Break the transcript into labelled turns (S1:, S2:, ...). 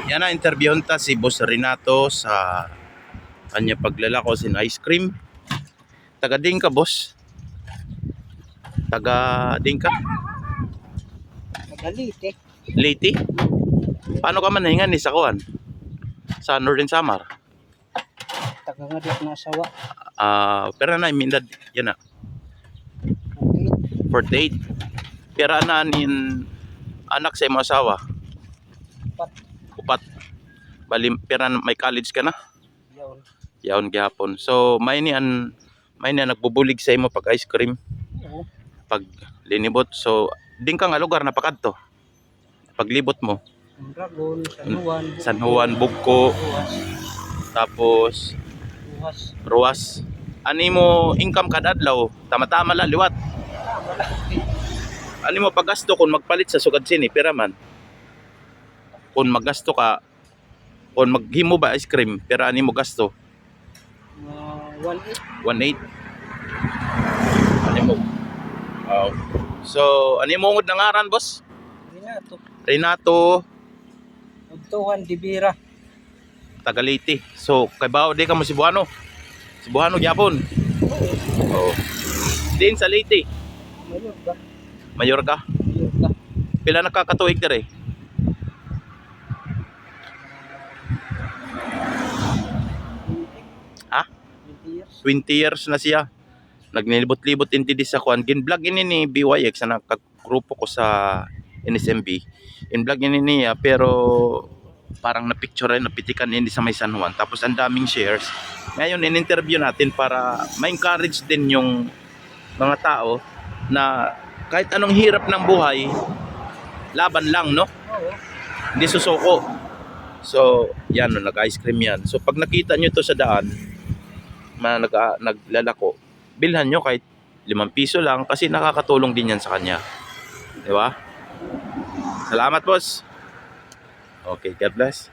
S1: Yan na, interviewin ta si Boss Renato sa kanya paglalako sin ice cream. Taga din ka, boss? Taga din ka?
S2: Taga Leyte.
S1: Leyte? Paano ka man nahingan ni sa kuan? Sa Northern Samar?
S2: Taga nga dit na asawa.
S1: Pero na imindad yan na.
S2: Okay.
S1: 48. Pero na nin anak sa imo asawa? Upat. Bali, pero may college ka na?
S2: Yaon.
S1: Yaon gihapon. So may ni nagbubulig sa imo pag ice cream,
S2: Oo.
S1: pag linibot. So din ka nga lugar na pakadto. Paglibot mo,
S2: Dragon, San Juan.
S1: San Juan, Bugco,
S2: Ruas.
S1: tapos
S2: Ruas.
S1: Ruas. Ani mo income kada adlaw? Tama-tama lang liwat. Ani mo paggasto kung magpalit sa sugad sini pera man? Kung maggasto ka, kung maghimo ba ice cream, pera ani mo gasto?
S2: 1.8.
S1: 1.8. Ani mo? So, ani mo ngud nangaran, boss?
S2: Renato.
S1: Renato
S2: Ugtuhan Dibira.
S1: taga Leyte. So, kay bao di ka mo Cebuano. Cebuano gyapon. Oh. Din sa Leyte.
S2: Mayor ka.
S1: Mayor ka.
S2: Mayor ka.
S1: Pila nakakatuig dire? Ha?
S2: 20 years.
S1: 20 years na siya. Nagnilibot-libot inti di sa kuan. Gin-vlog ini ni BYX na nagkagrupo ko sa NSMB. In-vlog ini niya pero parang na-picture rin, napitikan hindi sa may San Juan. Tapos ang daming shares. Ngayon in-interview natin para ma-encourage din yung mga tao na kahit anong hirap ng buhay, laban lang, no?
S2: Oo.
S1: Hindi susuko. So, yan, no, nag-ice cream yan. So, pag nakita nyo to sa daan, naglalako, bilhan nyo kahit 5 piso lang kasi nakakatulong din yan sa kanya. Di ba? Salamat, boss. Okay, God bless.